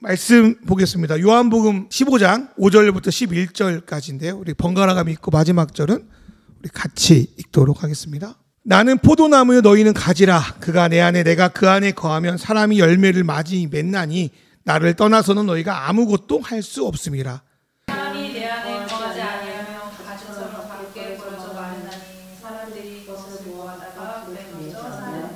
말씀 보겠습니다. 요한복음 15장 5절부터 11절까지인데요. 우리 번갈아가 믿고 마지막 절은 우리 같이 읽도록 하겠습니다. 나는 포도나무요 너희는 가지라. 그가 내 안에 내가 그 안에 거하면 사람이 열매를 많이 맺나니 나를 떠나서는 너희가 아무것도 할 수 없음이라. 사람이 내 안에 거하지 아니하면 가지처럼 밖에 벌어져 마르나니 사람들이 그것을 모아다가 빼놓쳐 사느니라.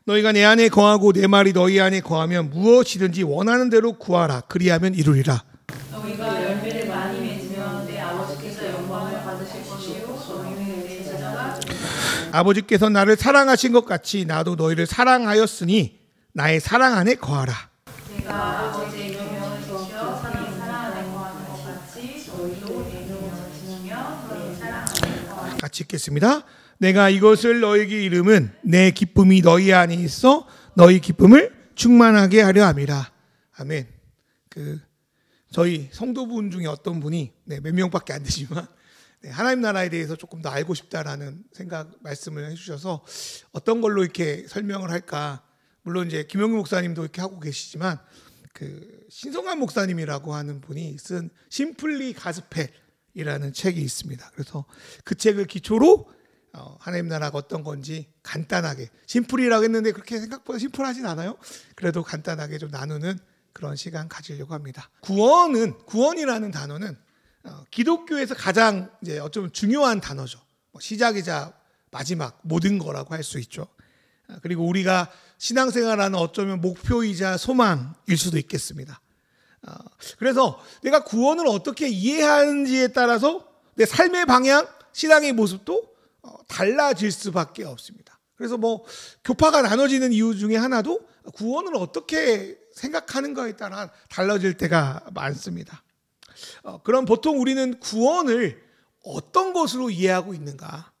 너희가 내 안에 거하고 내 말이 너희 안에 거하면 무엇이든지 원하는 대로 구하라. 그리하면 이루리라. 너희가 열매를 많이 맺으면 내 아버지께서 영광을 받으실 것이요 너희는 내 제자가 되리라. 아버지께서 나를 사랑하신 것 같이 나도 너희를 사랑하였으니 나의 사랑 안에 거하라. 내가 아버지의 계명을 지켜 사람이 사랑 안에 거하는 것 같이 너희도 내 계명을 지키며 너희 사랑 안에 거하라. 같이 읽겠습니다. 내가 이것을 너희에게 이름은 내 기쁨이 너희 안에 있어 너희 기쁨을 충만하게 하려 함이라. 아멘. 저희 성도분 중에 어떤 분이 몇 명밖에 안 되지만 하나님 나라에 대해서 조금 더 알고 싶다라는 말씀을 해주셔서 어떤 걸로 이렇게 설명을 할까. 물론 이제 김영규 목사님도 이렇게 하고 계시지만 신성한 목사님이라고 하는 분이 쓴 심플리 가스펠이라는 책이 있습니다. 그래서 그 책을 기초로 하나님 나라가 어떤 건지 간단하게, 심플이라고 했는데 그렇게 생각보다 심플하진 않아요. 그래도 간단하게 좀 나누는 그런 시간 가지려고 합니다. 구원이라는 단어는 기독교에서 가장 이제 어쩌면 중요한 단어죠. 시작이자 마지막 모든 거라고 할 수 있죠. 그리고 우리가 신앙생활하는 어쩌면 목표이자 소망일 수도 있겠습니다. 그래서 내가 구원을 어떻게 이해하는지에 따라서 내 삶의 방향, 신앙의 모습도 달라질 수밖에 없습니다. 그래서 교파가 나눠지는 이유 중에 하나도 구원을 어떻게 생각하는가에 따라 달라질 때가 많습니다. 그럼 보통 우리는 구원을 어떤 것으로 이해하고 있는가?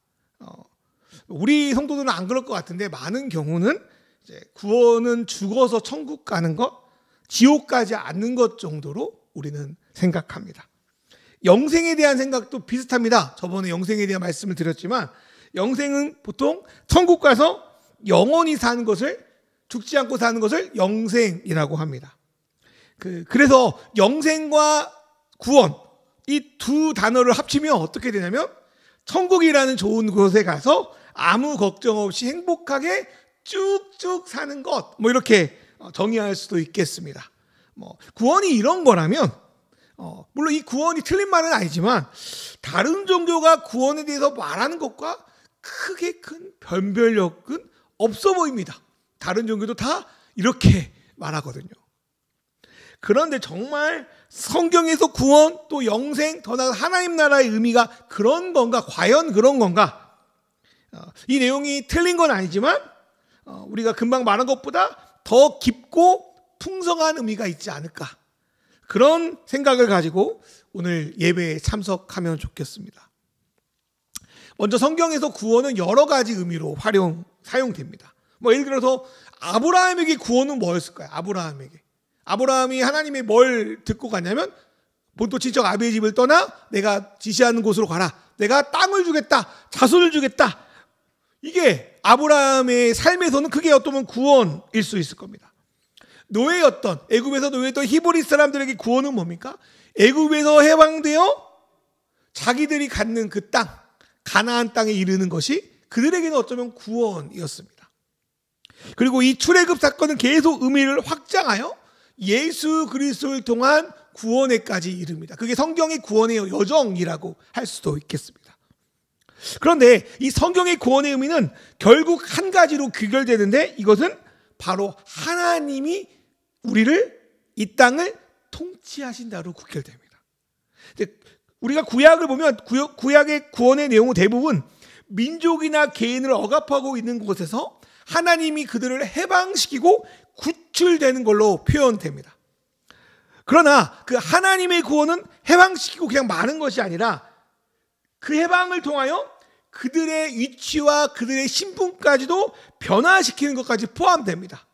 우리 성도들은 안 그럴 것 같은데 많은 경우는 이제 구원은 죽어서 천국 가는 것, 지옥 가지 않는 것 정도로 우리는 생각합니다. 영생에 대한 생각도 비슷합니다. 저번에 영생에 대한 말씀을 드렸지만 영생은 보통 천국 가서 영원히 사는 것을, 죽지 않고 사는 것을 영생이라고 합니다. 그래서 영생과 구원, 이 두 단어를 합치면 어떻게 되냐면 천국이라는 좋은 곳에 가서 아무 걱정 없이 행복하게 쭉쭉 사는 것, 이렇게 정의할 수도 있겠습니다. 구원이 이런 거라면 물론 이 구원이 틀린 말은 아니지만 다른 종교가 구원에 대해서 말하는 것과 크게 큰 변별력은 없어 보입니다. 다른 종교도 다 이렇게 말하거든요. 그런데 정말 성경에서 구원 또 영생 더 나아가 하나님 나라의 의미가 그런 건가? 과연 그런 건가? 이 내용이 틀린 건 아니지만 우리가 금방 말한 것보다 더 깊고 풍성한 의미가 있지 않을까? 그런 생각을 가지고 오늘 예배에 참석하면 좋겠습니다. 먼저 성경에서 구원은 여러 가지 의미로 사용됩니다. 예를 들어서 아브라함에게 구원은 뭐였을까요? 아브라함이 하나님의 뭘 듣고 갔냐면 본토 친척 아비의 집을 떠나 내가 지시하는 곳으로 가라. 내가 땅을 주겠다. 자손을 주겠다. 이게 아브라함의 삶에서는 그게 어쩌면 구원일 수 있을 겁니다. 애굽에서 노예였던 히브리 사람들에게 구원은 뭡니까? 애굽에서 해방되어 자기들이 갖는 그 땅, 가나안 땅에 이르는 것이 그들에게는 어쩌면 구원이었습니다. 그리고 이 출애굽 사건은 계속 의미를 확장하여 예수 그리스도를 통한 구원에까지 이릅니다. 그게 성경의 구원의 여정이라고 할 수도 있겠습니다. 그런데 이 성경의 구원의 의미는 결국 한 가지로 귀결되는데 이것은 바로 하나님이 우리를, 이 땅을 통치하신다로 귀결됩니다. 우리가 구약을 보면 구약의 구원의 내용은 대부분 민족이나 개인을 억압하고 있는 곳에서 하나님이 그들을 해방시키고 구출되는 걸로 표현됩니다. 그러나 그 하나님의 구원은 해방시키고 그냥 마는 것이 아니라 그 해방을 통하여 그들의 위치와 그들의 신분까지도 변화시키는 것까지 포함됩니다.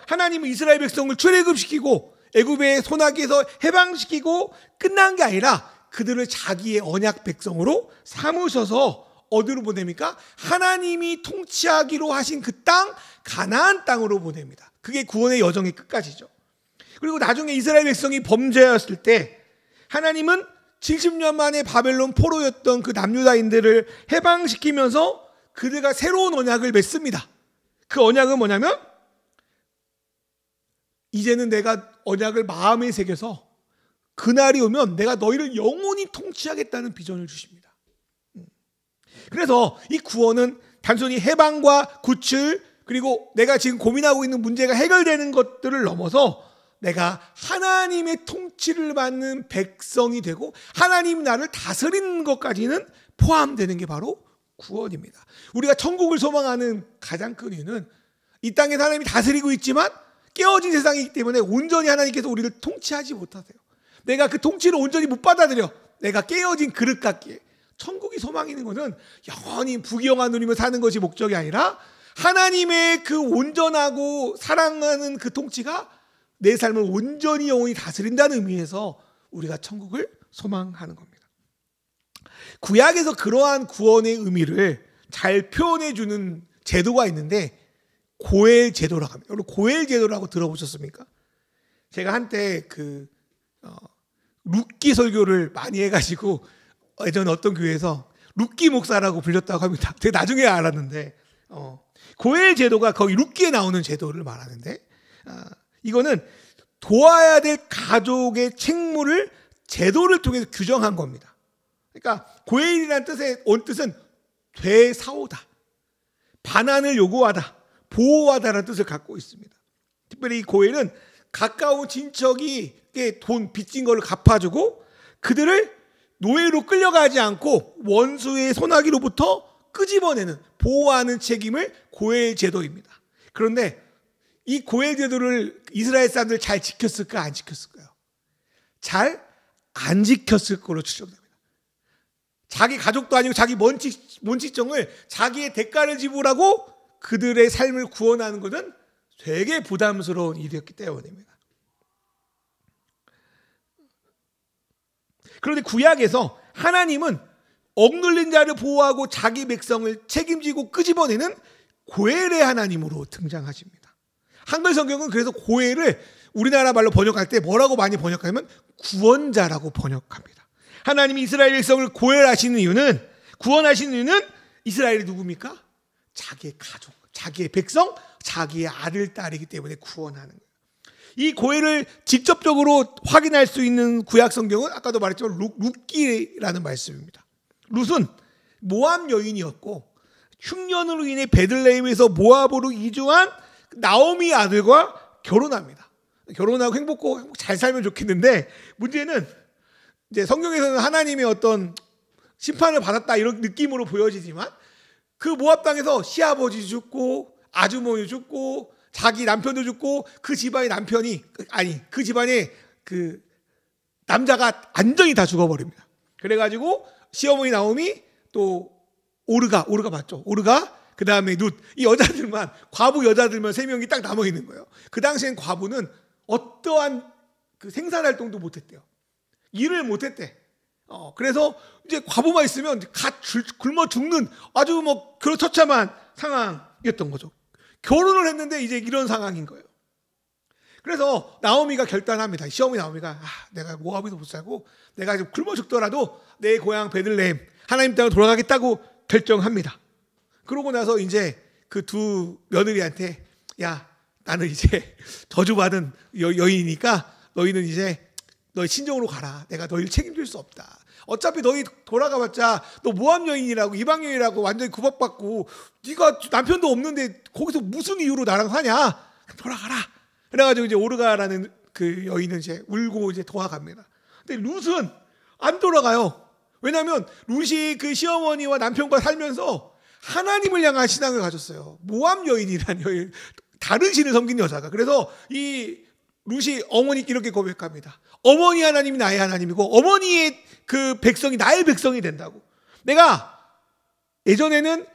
하나님은 이스라엘 백성을 출애굽시키고 애굽의 소나기에서 해방시키고 끝난 게 아니라 그들을 자기의 언약 백성으로 삼으셔서 어디로 보냅니까? 하나님이 통치하기로 하신 그 땅, 가나안 땅으로 보냅니다. 그게 구원의 여정의 끝까지죠. 그리고 나중에 이스라엘 백성이 범죄하였을 때 하나님은 70년 만에 바벨론 포로였던 그 남유다인들을 해방시키면서 그들과 새로운 언약을 맺습니다. 그 언약은 뭐냐면 이제는 내가 언약을 마음에 새겨서 그날이 오면 내가 너희를 영원히 통치하겠다는 비전을 주십니다. 그래서 이 구원은 단순히 해방과 구출, 그리고 내가 지금 고민하고 있는 문제가 해결되는 것들을 넘어서 내가 하나님의 통치를 받는 백성이 되고 하나님이 나를 다스리는 것까지는 포함되는 게 바로 구원입니다. 우리가 천국을 소망하는 가장 큰 이유는 이 땅에 하나님이 다스리고 있지만 깨어진 세상이기 때문에 온전히 하나님께서 우리를 통치하지 못하세요. 내가 그 통치를 온전히 못 받아들여. 내가 깨어진 그릇 같기에. 천국이 소망이 있는 것은 영원히 부귀영화 누리며 사는 것이 목적이 아니라 하나님의 그 온전하고 사랑하는 그 통치가 내 삶을 온전히 영원히 다스린다는 의미에서 우리가 천국을 소망하는 겁니다. 구약에서 그러한 구원의 의미를 잘 표현해 주는 제도가 있는데 고엘 제도라고 합니다. 여러분 고엘 제도라고 들어보셨습니까? 제가 한때 룻기 설교를 많이 해가지고 예전에 어떤 교회에서 룻기 목사라고 불렸다고 합니다. 제가 나중에 알았는데 고엘 제도가 거기 룻기에 나오는 제도를 말하는데 이거는 도와야 될 가족의 책무를 제도를 통해서 규정한 겁니다. 그러니까 고엘이라는 뜻의 원뜻은 되사오다, 반환을 요구하다, 보호하다라는 뜻을 갖고 있습니다. 특별히 이 고엘은 가까운 친척이 돈 빚진 거를 갚아주고 그들을 노예로 끌려가지 않고 원수의 손아귀로부터 끄집어내는, 보호하는 책임을 고엘 제도입니다. 그런데 이 고엘 제도를 이스라엘 사람들 잘 지켰을까 안 지켰을까요? 잘 안 지켰을 거로 추정됩니다. 자기 가족도 아니고 자기 먼치정을 자기의 대가를 지불하고 그들의 삶을 구원하는 것은 되게 부담스러운 일이었기 때문입니다. 그런데 구약에서 하나님은 억눌린 자를 보호하고 자기 백성을 책임지고 끄집어내는 고엘의 하나님으로 등장하십니다. 한글 성경은 그래서 고엘을 우리나라 말로 번역할 때 뭐라고 많이 번역하냐면 구원자라고 번역합니다. 하나님이 이스라엘 백성을 고엘하시는 이유는, 구원하시는 이유는 이스라엘이 누굽니까? 자기의 가족, 자기의 백성, 자기의 아들, 딸이기 때문에 구원하는 거예요. 이 고엘을 직접적으로 확인할 수 있는 구약 성경은 아까도 말했지만 룻기라는 말씀입니다. 룻은 모압 여인이었고 흉년으로 인해 베들레헴에서 모압으로 이주한 나오미 아들과 결혼합니다. 결혼하고 행복하고 잘 살면 좋겠는데 문제는 이제 성경에서는 하나님의 어떤 심판을 받았다 이런 느낌으로 보여지지만 그 모압 땅에서 시아버지 죽고 아주머니 죽고 자기 남편도 죽고 그 집안의 그 집안의 그 남자가 완전히 다 죽어버립니다. 그래가지고 시어머니 나오미 또 오르가 맞죠? 오르가 그 다음에 룻, 이 여자들만, 과부 여자들만 3명이 딱 남아 있는 거예요. 그 당시엔 과부는 어떠한 그 생산활동도 못했대요. 일을 못했대. 그래서 이제 과부만 있으면 굶어 죽는 아주 뭐 그런 처참한 상황이었던 거죠. 결혼을 했는데 이제 이런 상황인 거예요. 그래서 나오미가 결단합니다. 시어머니 나오미가 내가 모압에서 못 살고 내가 지금 굶어 죽더라도 내 고향 베들레헴 하나님 땅으로 돌아가겠다고 결정합니다. 그러고 나서 이제 그 두 며느리한테 야 나는 이제 저주받은 여인이니까 너희는 이제 너희 친정으로 가라. 내가 너희를 책임질 수 없다. 어차피 너희 돌아가봤자 너 모압 여인이라고 이방 여인이라고 완전히 구박받고 네가 남편도 없는데 거기서 무슨 이유로 나랑 사냐? 돌아가라. 그래가지고 이제 오르가라는 그 여인은 이제 울고 이제 도와갑니다. 근데 룻은 안 돌아가요. 왜냐하면 룻이 그 시어머니와 남편과 살면서 하나님을 향한 신앙을 가졌어요. 모압 여인이라는 여인, 다른 신을 섬기는 여자가. 그래서 이 룻이 어머니께 이렇게 고백합니다. 어머니 하나님이 나의 하나님이고 어머니의 그 백성이 나의 백성이 된다고. 내가 예전에는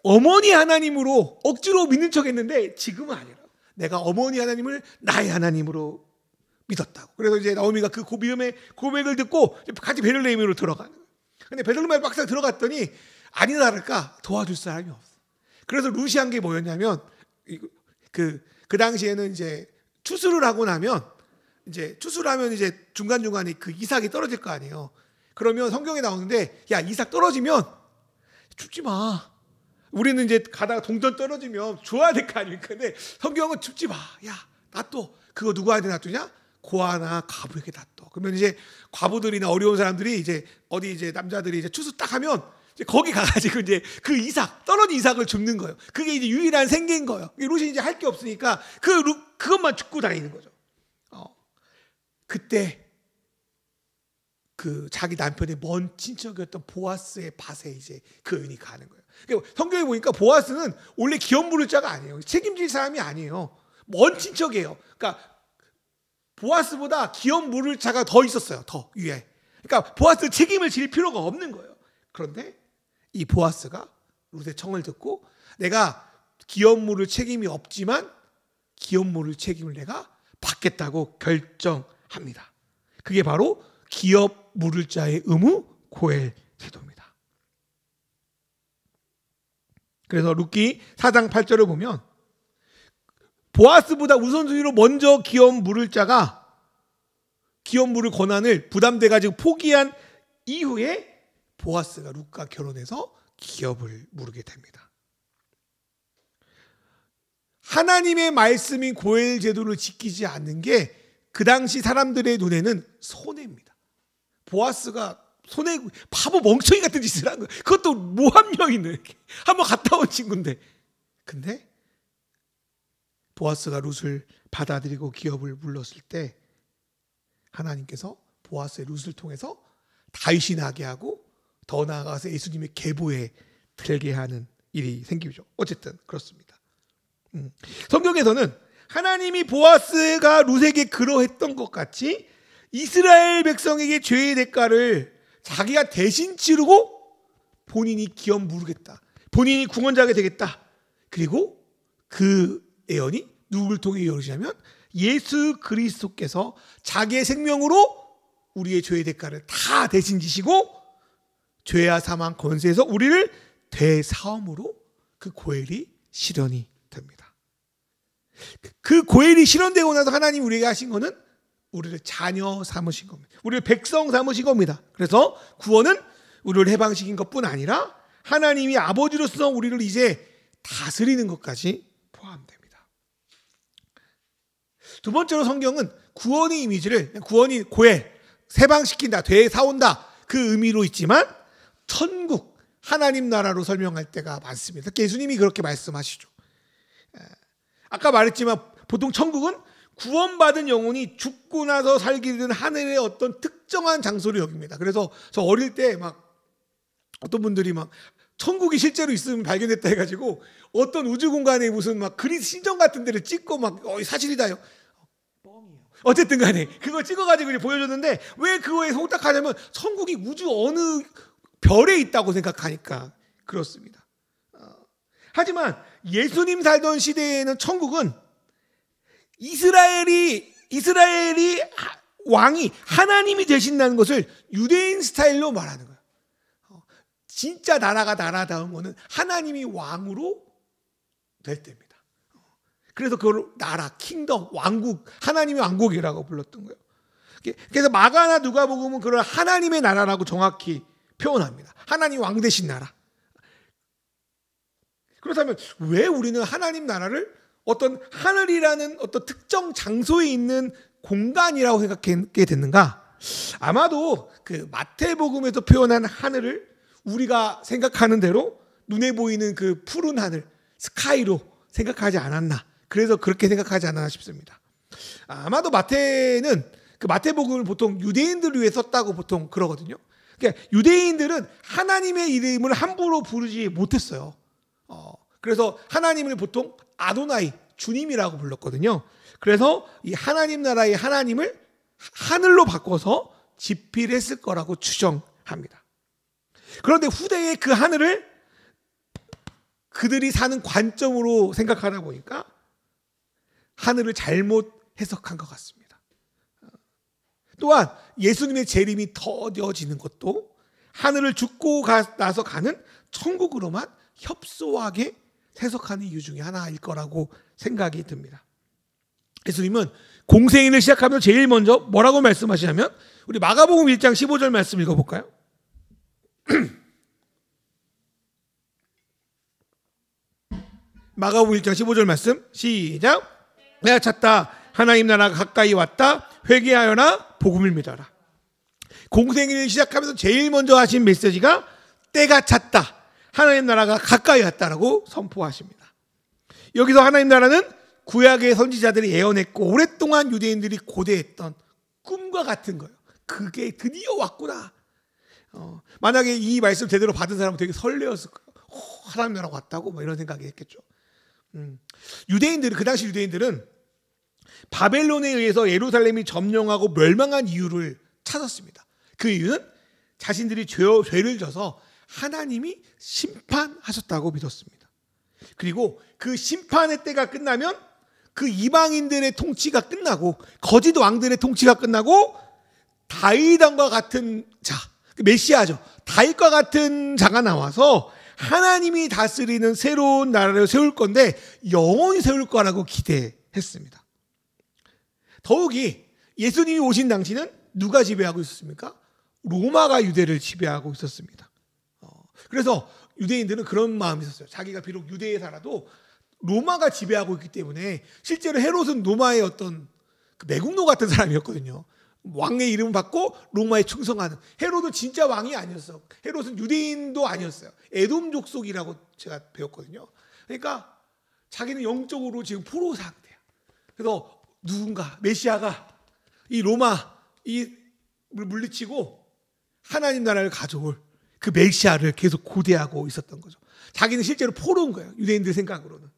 어머니 하나님으로 억지로 믿는 척했는데 지금은 아니라 내가 어머니 하나님을 나의 하나님으로 믿었다고. 그래서 이제 나오미가 그 믿음의 고백을 듣고 같이 베들레헴으로 들어가는 거예요. 근데 베들레헴에 막상 들어갔더니 아니나 다를까 도와줄 사람이 없어. 그래서 룻이 한 게 뭐였냐면 그 당시에는 이제 추수를 하고 나면 이제 추수를 하면 이제 중간중간에 그 이삭이 떨어질 거 아니에요. 그러면 성경에 나오는데, 야, 이삭 떨어지면 춥지 마. 우리는 이제 가다가 동전 떨어지면 좋아야 될 거 아닙니까? 근데 성경은 춥지 마. 야, 놔둬. 그거 누구한테 놔두냐? 고아나 과부에게 놔둬. 그러면 이제 과부들이나 어려운 사람들이 이제 어디 이제 남자들이 이제 추수 딱 하면 이제 거기 가가지고 이제 그 이삭, 떨어진 이삭을 줍는 거예요. 그게 이제 유일한 생계인 거예요. 룻이 이제 할 게 없으니까 그것만 줍고 다니는 거죠. 그때 그 자기 남편의 먼 친척이었던 보아스의 밭에 이제 그 여인이 가는 거예요. 그러니까 성경에 보니까 보아스는 원래 기업 물을 자가 아니에요. 책임질 사람이 아니에요. 먼 친척이에요. 그러니까 보아스보다 기업 물을 자가 더 있었어요. 더 위에. 그러니까 보아스 책임을 질 필요가 없는 거예요. 그런데 이 보아스가 룻의 청을 듣고 내가 기업 물을 책임이 없지만 기업 물을 책임을 내가 받겠다고 결정합니다. 그게 바로 기업 물을 자의 의무 고엘 제도입니다. 그래서 룻기 4장 8절을 보면 보아스보다 우선순위로 먼저 기업 물을 자가 기업 물을 권한을 부담돼 가지고 포기한 이후에 보아스가 룻과 결혼해서 기업을 물게 됩니다. 하나님의 말씀인 고엘 제도를 지키지 않는 게 그 당시 사람들의 눈에는 손해입니다. 보아스가 손해, 바보 멍청이 같은 짓을 한 거예요. 그것도 모함여인을 한번 갔다 온 친구인데. 근데 보아스가 룻을 받아들이고 기업을 물렀을 때 하나님께서 보아스의 룻을 통해서 다윗이 나게 하고 더 나아가서 예수님의 계보에 들게 하는 일이 생기죠. 어쨌든 그렇습니다. 성경에서는 하나님이 보아스가 룻에게 그러했던 것 같이 이스라엘 백성에게 죄의 대가를 자기가 대신 치르고 본인이 기업 물겠다. 본인이 구원자가 되겠다. 그리고 그 예언이 누구를 통해 이루어지냐면 예수 그리스도께서 자기의 생명으로 우리의 죄의 대가를 다 대신 지시고 죄와 사망 권세에서 우리를 되사함으로 그 고엘이 실현이 됩니다. 그 고엘이 실현되고 나서 하나님 우리에게 하신 것은 우리를 자녀 삼으신 겁니다. 우리를 백성 삼으신 겁니다. 그래서 구원은 우리를 해방시킨 것뿐 아니라 하나님이 아버지로서 우리를 이제 다스리는 것까지 포함됩니다. 두 번째로 성경은 구원의 이미지를 구원이 고엘, 해방시킨다, 되사온다 그 의미로 있지만 천국, 하나님 나라로 설명할 때가 많습니다. 예수님이 그렇게 말씀하시죠. 아까 말했지만 보통 천국은 구원받은 영혼이 죽고 나서 살게 되는 하늘의 어떤 특정한 장소를 여깁니다. 그래서 저 어릴 때 막 어떤 분들이 막 천국이 실제로 있으면 발견했다 해가지고 어떤 우주 공간에 무슨 막 그리스 신전 같은 데를 찍고 막 사실이다요. 뻥이에요. 어쨌든 간에 그걸 찍어가지고 이제 보여줬는데 왜 그거에 속닥하냐면 천국이 우주 어느 별에 있다고 생각하니까 그렇습니다. 하지만 예수님 살던 시대에는 천국은 이스라엘이 왕이 하나님이 되신다는 것을 유대인 스타일로 말하는 거예요. 진짜 나라가 나라다운 거는 하나님이 왕으로 될 때입니다. 그래서 그걸 나라, 킹덤, 왕국, 하나님의 왕국이라고 불렀던 거예요. 그래서 마가나 누가복음은 그걸 하나님의 나라라고 정확히 표현합니다. 하나님 왕 되신 나라. 그렇다면 왜 우리는 하나님 나라를 어떤 하늘이라는 어떤 특정 장소에 있는 공간이라고 생각하게 됐는가? 아마도 그 마태복음에서 표현한 하늘을 우리가 생각하는 대로 눈에 보이는 그 푸른 하늘, 스카이로 생각하지 않았나? 그래서 그렇게 생각하지 않았나 싶습니다. 아마도 마태는 그 마태복음을 보통 유대인들을 위해 썼다고 보통 그러거든요. 그러니까 유대인들은 하나님의 이름을 함부로 부르지 못했어요. 그래서 하나님을 보통 아도나이, 주님이라고 불렀거든요. 그래서 이 하나님 나라의 하나님을 하늘로 바꿔서 지필했을 거라고 추정합니다. 그런데 후대에 그 하늘을 그들이 사는 관점으로 생각하다 보니까 하늘을 잘못 해석한 것 같습니다. 또한 예수님의 재림이 더뎌지는 것도 하늘을 죽고 나서 가는 천국으로만 협소하게 해석하는 이유 중에 하나일 거라고 생각이 듭니다. 예수님은 공생애를 시작하면 제일 먼저 뭐라고 말씀하시냐면, 우리 마가복음 1장 15절 말씀 읽어볼까요? 마가복음 1장 15절 말씀 시작. 내가 찾다, 하나님 나라가 가까이 왔다, 회개하여라, 복음을 믿어라. 공생애를 시작하면서 제일 먼저 하신 메시지가 때가 찼다, 하나님 나라가 가까이 왔다라고 선포하십니다. 여기서 하나님 나라는 구약의 선지자들이 예언했고 오랫동안 유대인들이 고대했던 꿈과 같은 거예요. 그게 드디어 왔구나. 만약에 이 말씀 제대로 받은 사람은 되게 설레었을 거예요. 하나님 나라가 왔다고 뭐 이런 생각이 했겠죠. 유대인들은, 그 당시 유대인들은 바벨론에 의해서 예루살렘이 점령하고 멸망한 이유를 찾았습니다. 그 이유는 자신들이 죄를 져서 하나님이 심판하셨다고 믿었습니다. 그리고 그 심판의 때가 끝나면 그 이방인들의 통치가 끝나고 거짓 왕들의 통치가 끝나고 다윗왕과 같은 자, 메시아죠. 다윗과 같은 자가 나와서 하나님이 다스리는 새로운 나라를 세울 건데 영원히 세울 거라고 기대했습니다. 더욱이 예수님이 오신 당시는 누가 지배하고 있었습니까? 로마가 유대를 지배하고 있었습니다. 그래서 유대인들은 그런 마음이 있었어요. 자기가 비록 유대에 살아도 로마가 지배하고 있기 때문에, 실제로 헤롯은 로마의 어떤 매국노 같은 사람이었거든요. 왕의 이름을 받고 로마에 충성하는. 헤롯은 진짜 왕이 아니었어. 헤롯은 유대인도 아니었어요. 에돔 족속이라고 제가 배웠거든요. 그러니까 자기는 영적으로 지금 포로 상태야. 그래서 누군가 메시아가 이 로마 이 물리치고 하나님 나라를 가져올 그 메시아를 계속 고대하고 있었던 거죠. 자기는 실제로 포로인 거예요. 유대인들 생각으로는.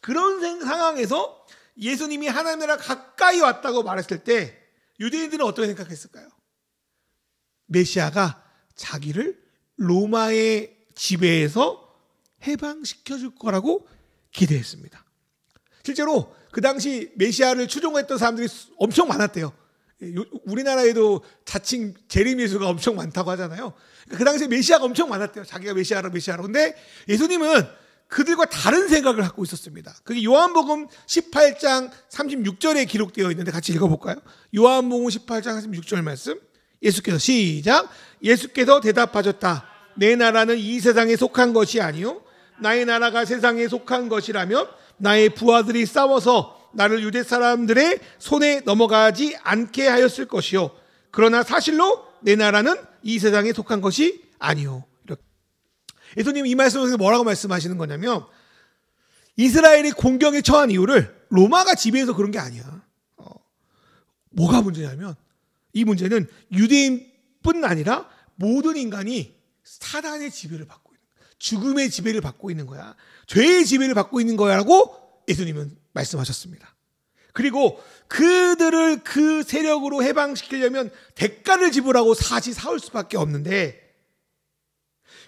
그런 상황에서 예수님이 하나님 나라 가까이 왔다고 말했을 때 유대인들은 어떻게 생각했을까요? 메시아가 자기를 로마의 지배에서 해방시켜 줄 거라고 기대했습니다. 실제로 그 당시 메시아를 추종했던 사람들이 엄청 많았대요. 우리나라에도 자칭 재림예수가 엄청 많다고 하잖아요. 그 당시에 메시아가 엄청 많았대요. 자기가 메시아라. 근데 예수님은 그들과 다른 생각을 갖고 있었습니다. 그게 요한복음 18장 36절에 기록되어 있는데 같이 읽어볼까요? 요한복음 18장 36절 말씀, 예수께서 시작. 예수께서 대답하셨다. 내 나라는 이 세상에 속한 것이 아니요 나의 나라가 세상에 속한 것이라면 나의 부하들이 싸워서 나를 유대 사람들의 손에 넘어가지 않게 하였을 것이요 그러나 사실로 내 나라는 이 세상에 속한 것이 아니요. 예수님 이 말씀에서 뭐라고 말씀하시는 거냐면, 이스라엘이 공경에 처한 이유를 로마가 지배해서 그런 게 아니야. 뭐가 문제냐면, 이 문제는 유대인뿐 아니라 모든 인간이 사단의 지배를 받고 있는 거야. 죽음의 지배를 받고 있는 거야. 죄의 지배를 받고 있는 거야라고 예수님은 말씀하셨습니다. 그리고 그들을 그 세력으로 해방시키려면 대가를 지불하고 사올 수밖에 없는데,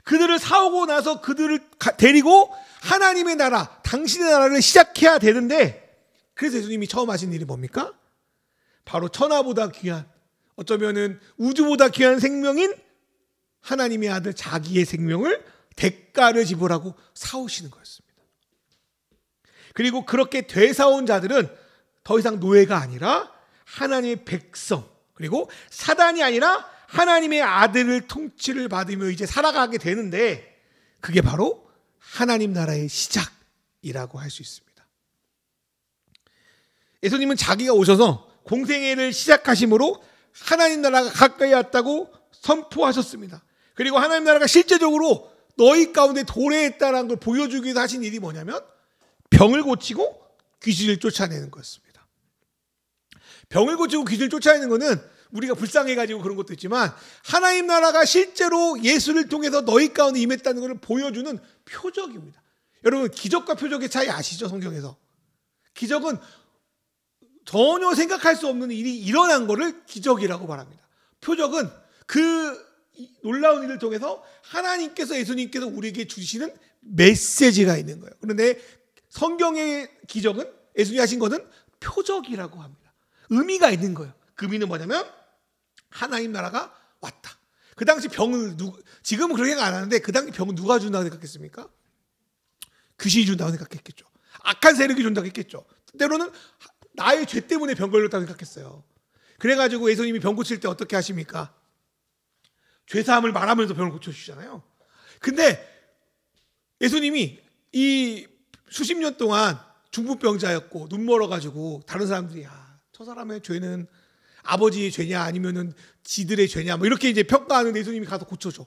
그들을 사오고 나서 그들을 데리고 하나님의 나라, 당신의 나라를 시작해야 되는데, 그래서 예수님이 처음 하신 일이 뭡니까? 바로 천하보다 귀한, 어쩌면은 우주보다 귀한 생명인 하나님의 아들 자기의 생명을 대가를 지불하고 사오시는 거였습니다. 그리고 그렇게 되사온 자들은 더 이상 노예가 아니라 하나님의 백성, 그리고 사단이 아니라 하나님의 아들을 통치를 받으며 이제 살아가게 되는데, 그게 바로 하나님 나라의 시작이라고 할 수 있습니다. 예수님은 자기가 오셔서 공생애를 시작하심으로 하나님 나라가 가까이 왔다고 선포하셨습니다. 그리고 하나님 나라가 실제적으로 너희 가운데 도래했다는 걸 보여주기 위해서 하신 일이 뭐냐면, 병을 고치고 귀신을 쫓아내는 거였습니다. 병을 고치고 귀신을 쫓아내는 것은 우리가 불쌍해가지고 그런 것도 있지만, 하나님 나라가 실제로 예수를 통해서 너희 가운데 임했다는 것을 보여주는 표적입니다. 여러분, 기적과 표적의 차이 아시죠? 성경에서 기적은 전혀 생각할 수 없는 일이 일어난 것을 기적이라고 말합니다. 표적은 그 놀라운 일을 통해서 하나님께서, 예수님께서 우리에게 주시는 메시지가 있는 거예요. 그런데 성경의 기적은, 예수님이 하신 것은 표적이라고 합니다. 의미가 있는 거예요. 그 의미는 뭐냐면 하나님 나라가 왔다. 그 당시 병을 지금은 그렇게 안 하는데, 그 당시 병은 누가 준다고 생각했습니까? 귀신이 준다고 생각했겠죠. 악한 세력이 준다고 했겠죠. 때로는 나의 죄 때문에 병 걸렸다고 생각했어요. 그래가지고 예수님이 병 고칠 때 어떻게 하십니까? 죄사함을 말하면서 병을 고쳐주시잖아요. 근데 예수님이 이 수십 년 동안 중풍병자였고 눈 멀어가지고 다른 사람들이 저 사람의 죄는 아버지의 죄냐 아니면은 지들의 죄냐 뭐 이렇게 이제 평가하는 예수님이 가서 고쳐줘.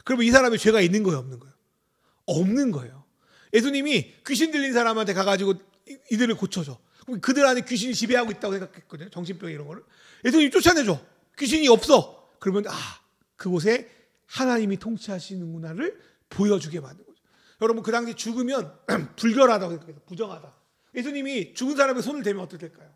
그러면 이 사람의 죄가 있는 거예요, 없는 거예요? 없는 거예요. 예수님이 귀신 들린 사람한테 가가지고 이들을 고쳐줘. 그럼 그들 안에 귀신이 지배하고 있다고 생각했거든요. 정신병 이런 거를. 예수님이 쫓아내줘. 귀신이 없어. 그러면 그곳에 하나님이 통치하시는구나를 보여주게 만든 거죠. 여러분 그 당시 죽으면 불결하다고 생각해서 부정하다. 예수님이 죽은 사람의 손을 대면 어떻게 될까요?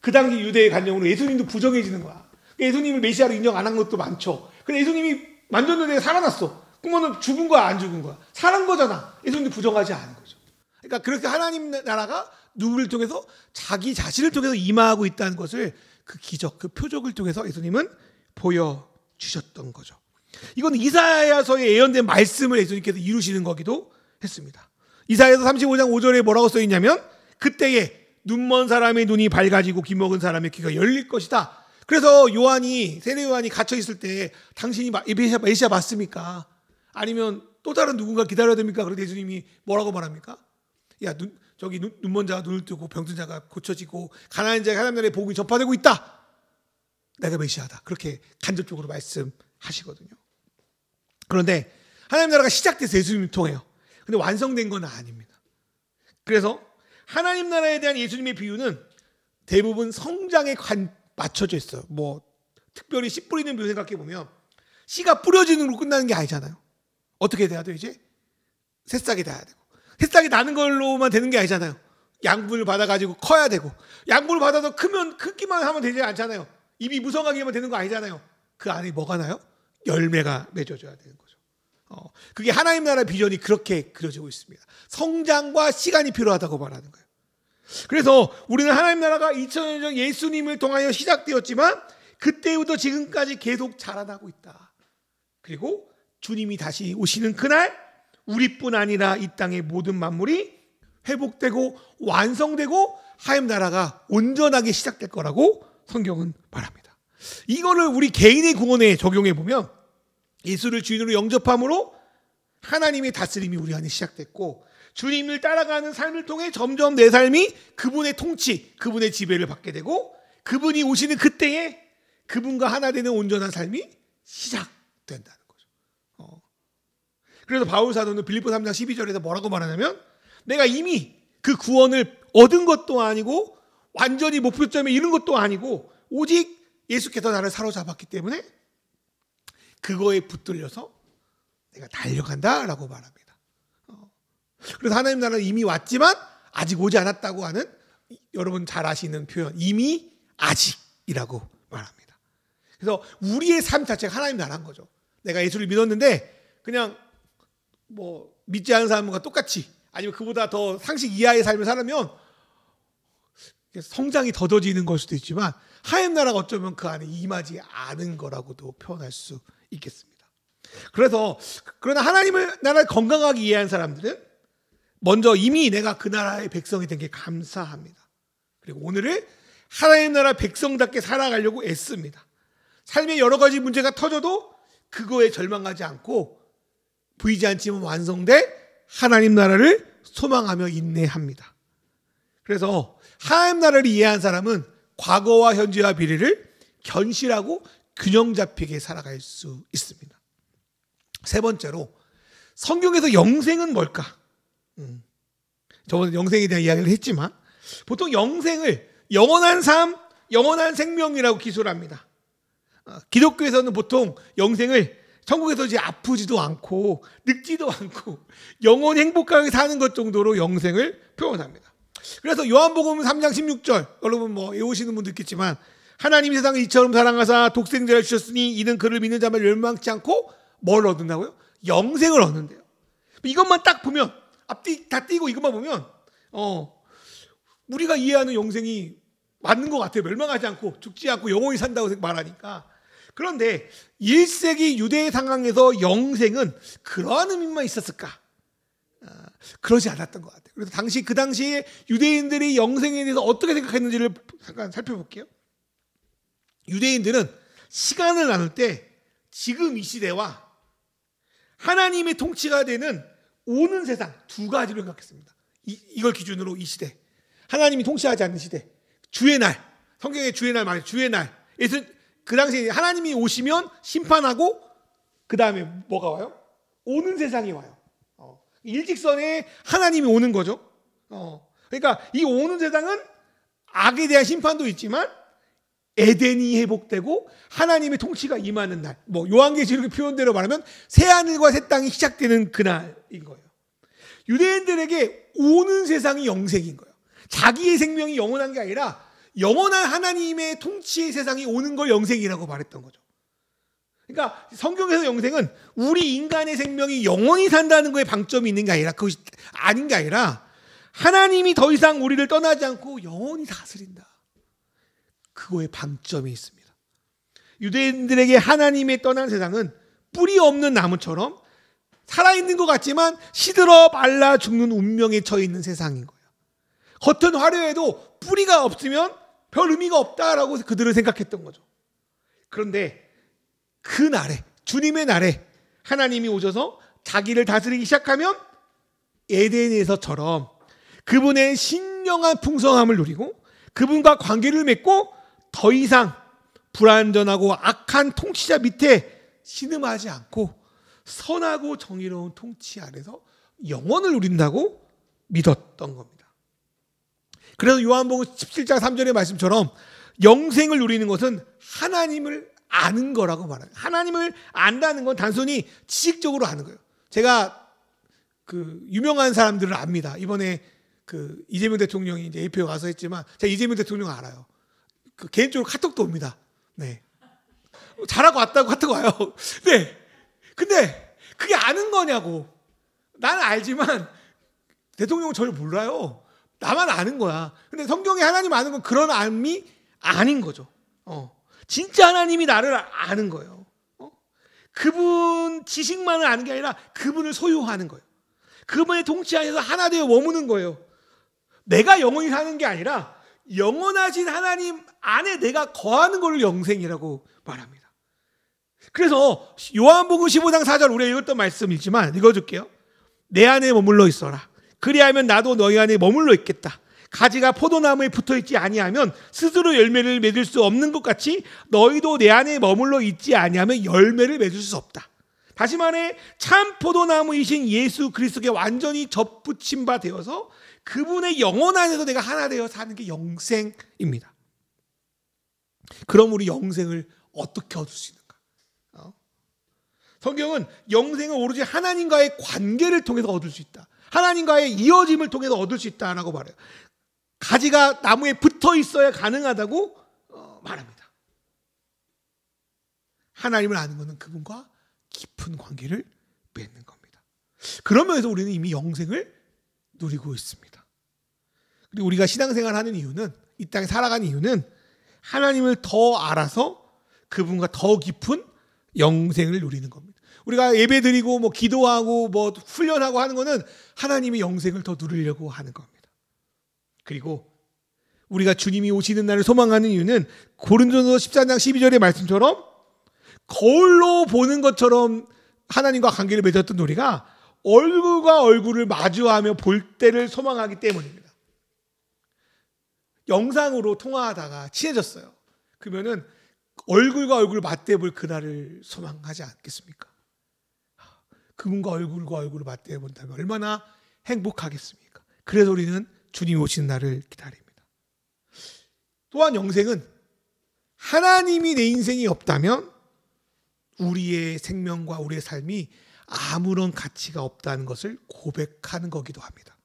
그 당시 유대의 관념으로 예수님도 부정해지는 거야. 예수님을 메시아로 인정 안 한 것도 많죠. 근데 예수님이 만졌는데 살아났어. 그러면 죽은 거야, 안 죽은 거야? 살은 거잖아. 예수님도 부정하지 않은 거죠. 그러니까 그렇게 하나님 나라가 누구를 통해서 자기 자신을 통해서 임하고 있다는 것을 그 기적, 그 표적을 통해서 예수님은 보여주셨던 거죠. 이건 이사야서에 예언된 말씀을 예수님께서 이루시는 거기도 했습니다. 이사야서 35장 5절에 뭐라고 써있냐면 그때에 눈먼 사람의 눈이 밝아지고 귀먹은 사람의 귀가 열릴 것이다. 그래서 세례 요한이 갇혀있을 때 당신이 메시아 맞습니까? 아니면 또 다른 누군가 기다려야 됩니까? 그런데 예수님이 뭐라고 말합니까? 저기 눈먼 자가 눈을 뜨고 병든 자가 고쳐지고 가난한 자가 하나님 나라의 복음이 전파되고 있다. 내가 메시아다. 그렇게 간접적으로 말씀하시거든요. 그런데 하나님 나라가 시작돼서 예수님을 통해요. 근데 완성된 건 아닙니다. 그래서 하나님 나라에 대한 예수님의 비유는 대부분 성장에 맞춰져 있어요. 특별히 씨 뿌리는 비유 생각해 보면 씨가 뿌려지는 걸로 끝나는 게 아니잖아요. 어떻게 돼야 돼요? 이제 새싹이 돼야 되고 새싹이 나는 걸로만 되는 게 아니잖아요. 양분을 받아가지고 커야 되고 양분을 받아서 크기만 하면 되지 않잖아요. 입이 무성하게만 되는 거 아니잖아요. 그 안에 뭐가 나요? 열매가 맺어져야 되는 거죠. 그게 하나님 나라의 비전이 그렇게 그려지고 있습니다. 성장과 시간이 필요하다고 말하는 거예요. 그래서 우리는 하나님 나라가 2000년 전 예수님을 통하여 시작되었지만 그때부터 지금까지 계속 자라나고 있다. 그리고 주님이 다시 오시는 그날 우리뿐 아니라 이 땅의 모든 만물이 회복되고 완성되고 하나님 나라가 온전하게 시작될 거라고 성경은 말합니다. 이거를 우리 개인의 구원에 적용해 보면 예수를 주인으로 영접함으로 하나님의 다스림이 우리 안에 시작됐고 주님을 따라가는 삶을 통해 점점 내 삶이 그분의 통치, 그분의 지배를 받게 되고 그분이 오시는 그때에 그분과 하나 되는 온전한 삶이 시작된다는 거죠. 그래서 바울 사도는 빌립보 3장 12절에서 뭐라고 말하냐면 내가 이미 그 구원을 얻은 것도 아니고 완전히 목표점에 이른 것도 아니고 오직 예수께서 나를 사로잡았기 때문에 그거에 붙들려서 내가 달려간다라고 말합니다. 그래서 하나님 나라는 이미 왔지만 아직 오지 않았다고 하는 여러분 잘 아시는 표현 이미 아직이라고 말합니다. 그래서 우리의 삶 자체가 하나님 나라인 거죠. 내가 예수를 믿었는데 그냥 믿지 않은 사람과 똑같이 아니면 그보다 더 상식 이하의 삶을 살면 성장이 더뎌지는 걸 수도 있지만 하나님 나라가 어쩌면 그 안에 임하지 않은 거라고도 표현할 수 있겠습니다. 그러나 하나님의 나라를 건강하게 이해한 사람들은 먼저 이미 내가 그 나라의 백성이 된 게 감사합니다. 그리고 오늘을 하나님 나라 백성답게 살아가려고 애씁니다. 삶에 여러 가지 문제가 터져도 그거에 절망하지 않고 보이지 않지만 완성될 하나님 나라를 소망하며 인내합니다. 그래서 하나님 나라를 이해한 사람은 과거와 현재와 미래를 견실하고 균형 잡히게 살아갈 수 있습니다. 세 번째로 성경에서 영생은 뭘까? 저번에 영생에 대한 이야기를 했지만 보통 영생을 영원한 삶, 영원한 생명이라고 기술합니다. 기독교에서는 보통 영생을 천국에서 이제 아프지도 않고 늙지도 않고 영원히 행복하게 사는 것 정도로 영생을 표현합니다. 그래서 요한복음 3장 16절 여러분 외우시는 분도 있겠지만 하나님이 세상을 이처럼 사랑하사 독생자를 주셨으니 이는 그를 믿는 자만 멸망치 않고 뭘 얻는다고요? 영생을 얻는데요. 이것만 딱 보면 앞뒤 다 띄고 이것만 보면 우리가 이해하는 영생이 맞는 것 같아요. 멸망하지 않고 죽지 않고 영원히 산다고 말하니까. 그런데 1세기 유대의 상황에서 영생은 그러한 의미만 있었을까? 그러지 않았던 것 같아요. 그래서 그 당시에 유대인들이 영생에 대해서 어떻게 생각했는지를 잠깐 살펴볼게요. 유대인들은 시간을 나눌 때 지금 이 시대와 하나님의 통치가 되는 오는 세상 두 가지로 생각했습니다. 이걸 기준으로 이 시대, 하나님이 통치하지 않는 시대, 주의 날, 성경의 주의 날 말이에요. 주의 날. 그 당시에 하나님이 오시면 심판하고 그 다음에 뭐가 와요? 오는 세상이 와요. 일직선에 하나님이 오는 거죠. 그러니까 이 오는 세상은 악에 대한 심판도 있지만 에덴이 회복되고 하나님의 통치가 임하는 날. 요한계시록의 표현대로 말하면 새 하늘과 새 땅이 시작되는 그날인 거예요. 유대인들에게 오는 세상이 영생인 거예요. 자기의 생명이 영원한 게 아니라 영원한 하나님의 통치의 세상이 오는 걸 영생이라고 말했던 거죠. 그러니까 성경에서 영생은 우리 인간의 생명이 영원히 산다는 거에 방점이 있는 게 아니라, 그것이 아닌 게 아니라 하나님이 더 이상 우리를 떠나지 않고 영원히 다스린다. 그거에 방점이 있습니다. 유대인들에게 하나님의 떠난 세상은 뿌리 없는 나무처럼 살아있는 것 같지만 시들어 말라 죽는 운명에 처해 있는 세상인 거예요. 겉은 화려해도 뿌리가 없으면 별 의미가 없다라고 그들은 생각했던 거죠. 그런데 그 날에, 주님의 날에 하나님이 오셔서 자기를 다스리기 시작하면 에덴에서처럼 그분의 신령한 풍성함을 누리고 그분과 관계를 맺고 더 이상 불완전하고 악한 통치자 밑에 신음하지 않고 선하고 정의로운 통치 아래서 영원을 누린다고 믿었던 겁니다. 그래서 요한복음 17장 3절의 말씀처럼 영생을 누리는 것은 하나님을 아는 거라고 말해요. 하나님을 안다는 건 단순히 지식적으로 아는 거예요. 제가 유명한 사람들을 압니다. 이번에 이재명 대통령이 이제 AP에 가서 했지만 제가 이재명 대통령 알아요. 개인적으로 카톡도 옵니다. 네. 잘하고 왔다고 카톡 와요. 네. 근데 그게 아는 거냐고. 나는 알지만 대통령은 전혀 몰라요. 나만 아는 거야. 근데 성경에 하나님 아는 건 그런 암이 아닌 거죠. 진짜 하나님이 나를 아는 거예요. 그분 지식만을 아는 게 아니라 그분을 소유하는 거예요. 그분의 통치 안에서 하나 되어 머무는 거예요. 내가 영원히 사는 게 아니라 영원하신 하나님 안에 내가 거하는 걸 영생이라고 말합니다. 그래서 요한복음 15장 4절 우리가 읽었던 말씀이지만 읽어줄게요. 내 안에 머물러 있어라. 그리하면 나도 너희 안에 머물러 있겠다. 가지가 포도나무에 붙어있지 아니하면 스스로 열매를 맺을 수 없는 것 같이 너희도 내 안에 머물러 있지 아니하면 열매를 맺을 수 없다. 다시 말해 참 포도나무이신 예수 그리스도께 완전히 접붙임 바 되어서 그분의 영혼 안에서 내가 하나 되어 사는 게 영생입니다. 그럼 우리 영생을 어떻게 얻을 수 있는가? 성경은 영생을 오로지 하나님과의 관계를 통해서 얻을 수 있다. 하나님과의 이어짐을 통해서 얻을 수 있다라고 말해요. 가지가 나무에 붙어 있어야 가능하다고 말합니다. 하나님을 아는 것은 그분과 깊은 관계를 맺는 겁니다. 그러면서 우리는 이미 영생을 누리고 있습니다. 그리고 우리가 신앙생활을 하는 이유는, 이 땅에 살아가는 이유는 하나님을 더 알아서 그분과 더 깊은 영생을 누리는 겁니다. 우리가 예배드리고 기도하고 훈련하고 하는 거는 하나님의 영생을 더 누리려고 하는 겁니다. 그리고 우리가 주님이 오시는 날을 소망하는 이유는 고린도서 14장 12절의 말씀처럼 거울로 보는 것처럼 하나님과 관계를 맺었던 우리가 얼굴과 얼굴을 마주하며 볼 때를 소망하기 때문입니다. 영상으로 통화하다가 친해졌어요. 그러면은 얼굴과 얼굴을 맞대볼 그날을 소망하지 않겠습니까? 그분과 얼굴을 맞대본다면 얼마나 행복하겠습니까? 그래서 우리는 주님이 오시는 날을 기다립니다. 또한 영생은 하나님이 내 인생이 없다면 우리의 생명과 우리의 삶이 아무런 가치가 없다는 것을 고백하는 거기도 합니다.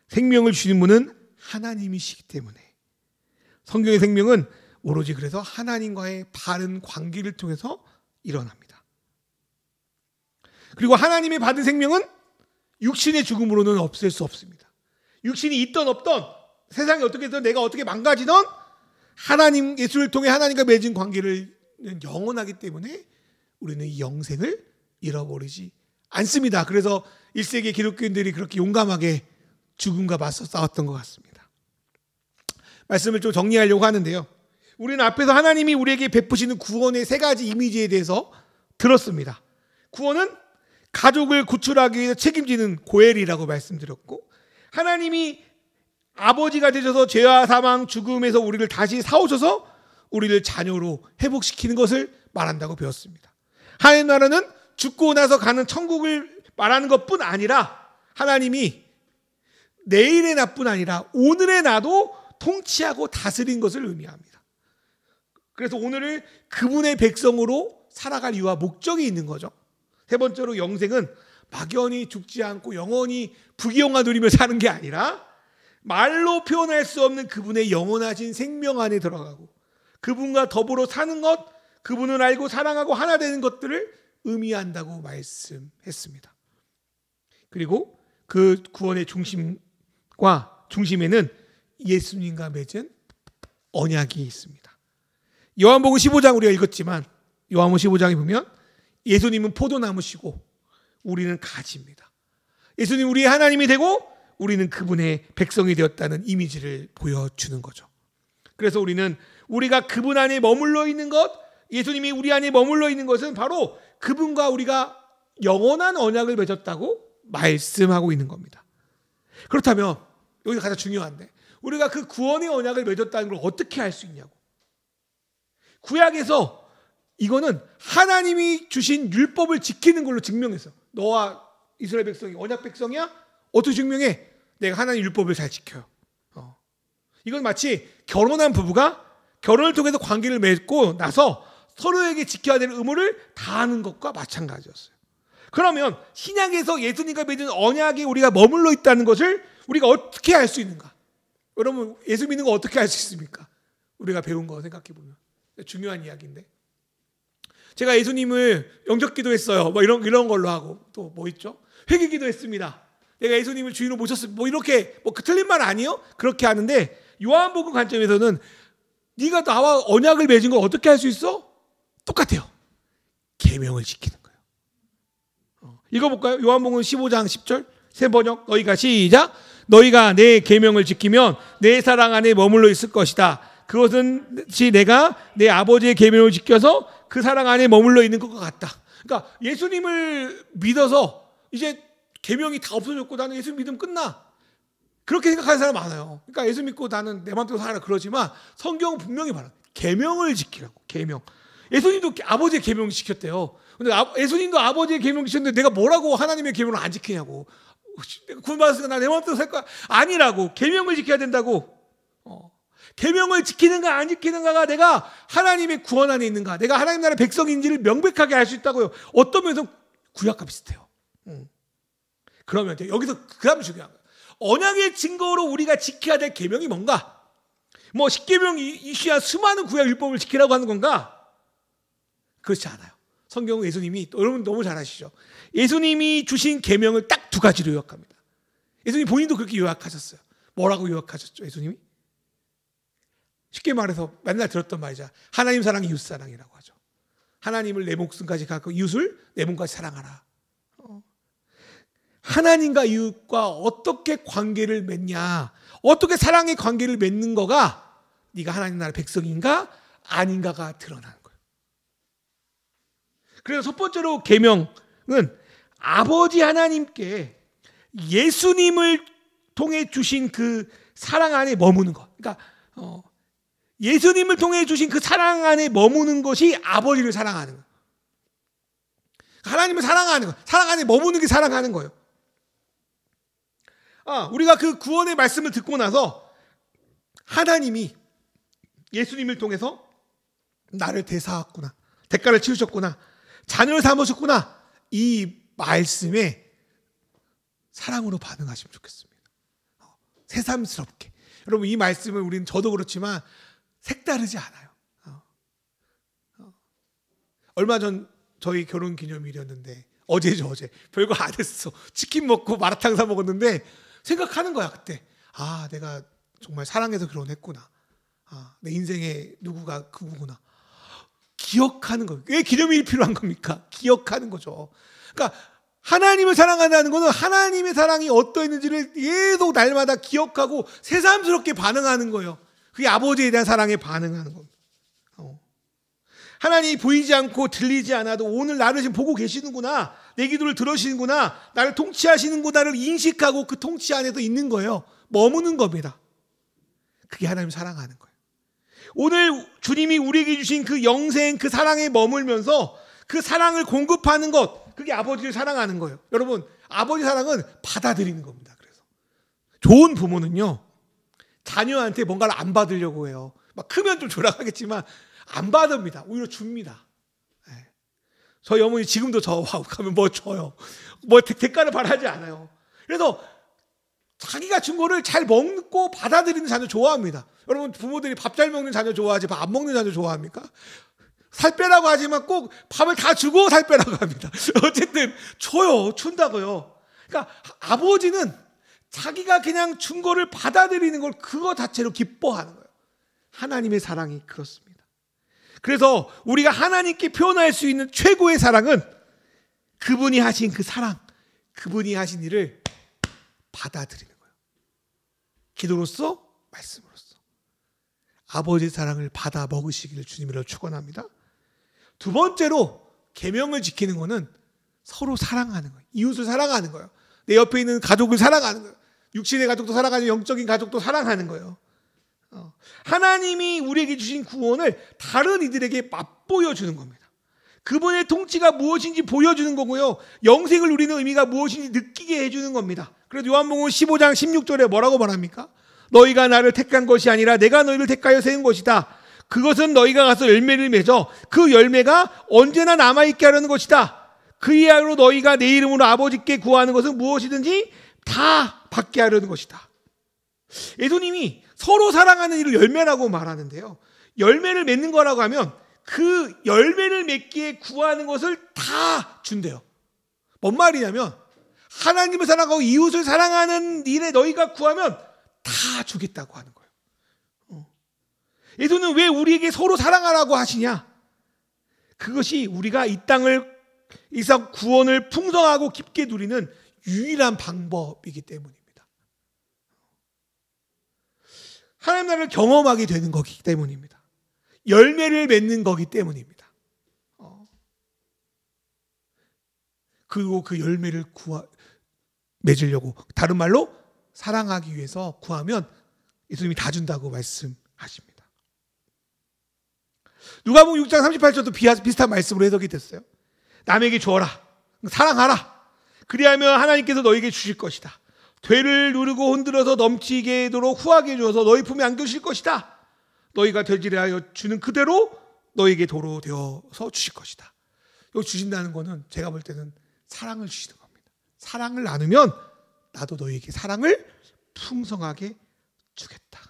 생명을 주신 분은 하나님이시기 때문에 성경의 생명은 오로지 그래서 하나님과의 바른 관계를 통해서 일어납니다. 그리고 하나님의 받은 생명은 육신의 죽음으로는 없앨 수 없습니다. 육신이 있던 없던 세상이 어떻게 되든 내가 어떻게 망가지든 하나님 예수를 통해 하나님과 맺은 관계를 영원하기 때문에 우리는 이 영생을 잃어버리지 않습니다. 그래서 1세기 기독교인들이 그렇게 용감하게 죽음과 맞서 싸웠던 것 같습니다. 말씀을 좀 정리하려고 하는데요. 우리는 앞에서 하나님이 우리에게 베푸시는 구원의 세 가지 이미지에 대해서 들었습니다. 구원은 가족을 구출하기 위해서 책임지는 고엘이라고 말씀드렸고, 하나님이 아버지가 되셔서 죄와 사망, 죽음에서 우리를 다시 사오셔서 우리를 자녀로 회복시키는 것을 말한다고 배웠습니다. 하나님 나라는 죽고 나서 가는 천국을 말하는 것뿐 아니라 하나님이 내일의 나뿐 아니라 오늘의 나도 통치하고 다스린 것을 의미합니다. 그래서 오늘을 그분의 백성으로 살아갈 이유와 목적이 있는 거죠. 세 번째로 영생은 막연히 죽지 않고 영원히 부귀영화 누리며 사는 게 아니라 말로 표현할 수 없는 그분의 영원하신 생명 안에 들어가고 그분과 더불어 사는 것, 그분을 알고 사랑하고 하나 되는 것들을 의미한다고 말씀했습니다. 그리고 그 구원의 중심에는 예수님과 맺은 언약이 있습니다. 요한복음 15장 우리가 읽었지만 요한복음 15장에 보면 예수님은 포도나무시고 우리는 가지입니다. 예수님 우리의 하나님이 되고 우리는 그분의 백성이 되었다는 이미지를 보여주는 거죠. 그래서 우리는 우리가 그분 안에 머물러 있는 것, 예수님이 우리 안에 머물러 있는 것은 바로 그분과 우리가 영원한 언약을 맺었다고 말씀하고 있는 겁니다. 그렇다면 여기서 가장 중요한데 우리가 그 구원의 언약을 맺었다는 걸 어떻게 알 수 있냐고. 구약에서 이거는 하나님이 주신 율법을 지키는 걸로 증명했어. 너와 이스라엘 백성이 언약 백성이야? 어떻게 증명해? 내가 하나님 율법을 잘 지켜요. 이건 마치 결혼한 부부가 결혼을 통해서 관계를 맺고 나서 서로에게 지켜야 되는 의무를 다하는 것과 마찬가지였어요. 그러면 신약에서 예수님과 맺은 언약에 우리가 머물러 있다는 것을 우리가 어떻게 알 수 있는가? 여러분 예수 믿는 거 어떻게 알 수 있습니까? 우리가 배운 거 생각해 보면 중요한 이야기인데, 제가 예수님을 영접기도 했어요. 뭐 이런 걸로 하고 또 뭐 있죠? 회개기도 했습니다. 내가 예수님을 주인으로 모셨습니다. 뭐 이렇게 뭐 틀린 말 아니에요? 그렇게 하는데 요한복음 관점에서는 네가 나와 언약을 맺은 걸 어떻게 할 수 있어? 똑같아요. 계명을 지키는 거예요. 읽어볼까요? 요한복음 15장 10절 새 번역 너희가 시작. 너희가 내 계명을 지키면 내 사랑 안에 머물러 있을 것이다. 그것은 내가 내 아버지의 계명을 지켜서 그 사랑 안에 머물러 있는 것과 같다. 그러니까 예수님을 믿어서 이제 계명이 다 없어졌고 나는 예수 믿으면 끝나. 그렇게 생각하는 사람 많아요. 그러니까 예수 믿고 나는 내 마음대로 살아라 그러지만 성경은 분명히 말합니다. 계명을 지키라고. 계명. 예수님도 아버지의 계명을 지켰대요. 근데 예수님도 아버지의 계명을 지켰는데 내가 뭐라고 하나님의 계명을 안 지키냐고. 구원받았으니까 나 내 마음대로 살 거야. 아니라고. 계명을 지켜야 된다고. 계명을 지키는가 안 지키는가가 내가 하나님의 구원 안에 있는가, 내가 하나님 나라의 백성인지를 명백하게 알 수 있다고요. 어떤 면에서 구약과 비슷해요. 그러면 여기서 그 다음 중요한 거예요. 언약의 증거로 우리가 지켜야 될 계명이 뭔가? 뭐 10계명 이시한 수많은 구약 율법을 지키라고 하는 건가? 그렇지 않아요. 성경은 예수님이, 여러분 너무 잘 아시죠? 예수님이 주신 계명을 딱 두 가지로 요약합니다. 예수님 본인도 그렇게 요약하셨어요. 뭐라고 요약하셨죠? 예수님이? 쉽게 말해서 맨날 들었던 말이죠. 하나님 사랑이 이웃 사랑이라고 하죠. 하나님을 내 목숨까지 갖고 이웃을 내 몸까지 사랑하라. 하나님과 이웃과 어떻게 관계를 맺냐, 어떻게 사랑의 관계를 맺는 거가 네가 하나님 나라 백성인가 아닌가가 드러나는 거예요. 그래서 첫 번째로 계명은 아버지 하나님께 예수님을 통해 주신 그 사랑 안에 머무는 것. 그러니까 예수님을 통해 주신 그 사랑 안에 머무는 것이 아버지를 사랑하는 거예요. 하나님을 사랑하는 거예요. 사랑 안에 머무는 게 사랑하는 거예요. 우리가 그 구원의 말씀을 듣고 나서 하나님이 예수님을 통해서 나를 대사하셨구나, 대가를 치르셨구나, 자녀를 삼으셨구나, 이 말씀에 사랑으로 반응하시면 좋겠습니다. 새삼스럽게. 여러분 이 말씀을 우리는 저도 그렇지만 색다르지 않아요. 얼마 전 저희 결혼 기념일이었는데 어제죠. 별거 안 했어. 치킨 먹고 마라탕 사 먹었는데 생각하는 거야 그때. 내가 정말 사랑해서 결혼했구나. 내 인생에 누구가 그구나. 기억하는 거예요. 왜 기념일이 필요한 겁니까? 기억하는 거죠. 그러니까 하나님을 사랑한다는 것은 하나님의 사랑이 어떠했는지를 계속 날마다 기억하고 새삼스럽게 반응하는 거예요. 그게 아버지에 대한 사랑에 반응하는 겁니다. 하나님이 보이지 않고 들리지 않아도 오늘 나를 지금 보고 계시는구나, 내 기도를 들으시는구나, 나를 통치하시는구나를 인식하고 그 통치 안에서 있는 거예요. 머무는 겁니다. 그게 하나님을 사랑하는 거예요. 오늘 주님이 우리에게 주신 그 영생, 그 사랑에 머물면서 그 사랑을 공급하는 것, 그게 아버지를 사랑하는 거예요. 여러분, 아버지 사랑은 받아들이는 겁니다. 그래서 좋은 부모는요, 자녀한테 뭔가를 안 받으려고 해요. 막 크면 좀 조락하겠지만 안 받습니다. 오히려 줍니다. 네. 저희 어머니 지금도 저하고 가면 뭐 줘요. 뭐 대가를 바라지 않아요. 그래서 자기가 준 거를 잘 먹고 받아들이는 자녀 좋아합니다. 여러분, 부모들이 밥 잘 먹는 자녀 좋아하지 밥 안 먹는 자녀 좋아합니까? 살 빼라고 하지만 꼭 밥을 다 주고 살 빼라고 합니다. 어쨌든 줘요. 준다고요. 그러니까 아버지는 자기가 그냥 준 거를 받아들이는 걸 그거 자체로 기뻐하는 거예요. 하나님의 사랑이 그렇습니다. 그래서 우리가 하나님께 표현할 수 있는 최고의 사랑은 그분이 하신 그 사랑, 그분이 하신 일을 받아들이는 거예요. 기도로서, 말씀으로서 아버지의 사랑을 받아 먹으시기를 주님으로 축원합니다. 두 번째로 계명을 지키는 것은 서로 사랑하는 거예요. 이웃을 사랑하는 거예요. 내 옆에 있는 가족을 사랑하는 거예요. 육신의 가족도 사랑하는, 영적인 가족도 사랑하는 거예요. 하나님이 우리에게 주신 구원을 다른 이들에게 맛보여 주는 겁니다. 그분의 통치가 무엇인지 보여주는 거고요, 영생을 누리는 의미가 무엇인지 느끼게 해주는 겁니다. 그래서 요한복음 15장 16절에 뭐라고 말합니까? 너희가 나를 택한 것이 아니라 내가 너희를 택하여 세운 것이다. 그것은 너희가 가서 열매를 맺어 그 열매가 언제나 남아있게 하려는 것이다. 그 이하로 너희가 내 이름으로 아버지께 구하는 것은 무엇이든지 다 받게 하려는 것이다. 예수님이 서로 사랑하는 일을 열매라고 말하는데요, 열매를 맺는 거라고 하면 그 열매를 맺기에 구하는 것을 다 준대요. 뭔 말이냐면 하나님을 사랑하고 이웃을 사랑하는 일에 너희가 구하면 다 주겠다고 하는 거예요. 예수는 왜 우리에게 서로 사랑하라고 하시냐? 그것이 우리가 이 구원을 풍성하고 깊게 누리는 유일한 방법이기 때문입니다. 하나님 나라를 경험하게 되는 거기 때문입니다. 열매를 맺는 거기 때문입니다. 그리고 그 열매를 맺으려고, 다른 말로 사랑하기 위해서 구하면 예수님이 다 준다고 말씀하십니다. 누가복음 6장 38절도 비슷한 말씀으로 해석이 됐어요. 남에게 주어라, 사랑하라, 그리하면 하나님께서 너에게 주실 것이다. 되를 누르고 흔들어서 넘치게 도록 후하게 주어서 너희 품에 안겨주실 것이다. 너희가 되지하여 주는 그대로 너에게 도로 되어서 주실 것이다. 여기 주신다는 것은 제가 볼 때는 사랑을 주시는 겁니다. 사랑을 나누면 나도 너희에게 사랑을 풍성하게 주겠다.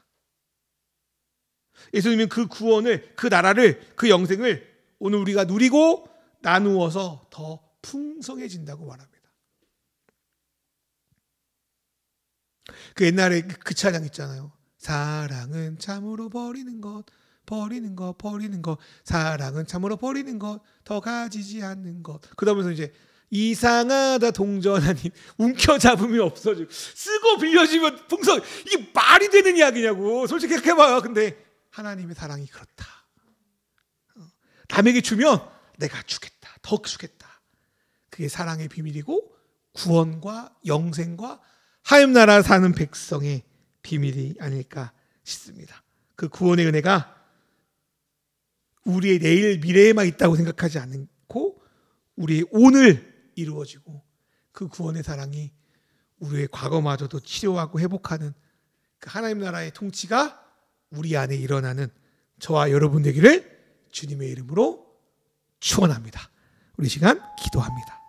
예수님은 그 구원을, 그 나라를, 그 영생을 오늘 우리가 누리고 나누어서 더 풍성해진다고 말합니다. 그 옛날에 그 찬양 있잖아요. 사랑은 참으로 버리는 것, 버리는 것, 버리는 것. 사랑은 참으로 버리는 것, 더 가지지 않는 것. 그러면서 이제 이상하다 동전하니 움켜잡음이 없어지고, 쓰고 빌려주면 풍성. 이게 말이 되는 이야기냐고. 솔직히 생각해봐요. 근데 하나님의 사랑이 그렇다. 남에게 주면 내가 주겠다, 더 주겠다. 그게 사랑의 비밀이고 구원과 영생과 하나님 나라 사는 백성의 비밀이 아닐까 싶습니다. 그 구원의 은혜가 우리의 내일 미래에만 있다고 생각하지 않고 우리의 오늘 이루어지고, 그 구원의 사랑이 우리의 과거마저도 치료하고 회복하는 그 하나님 나라의 통치가 우리 안에 일어나는 저와 여러분 되기를 주님의 이름으로 축원합니다. 우리 시간 기도합니다.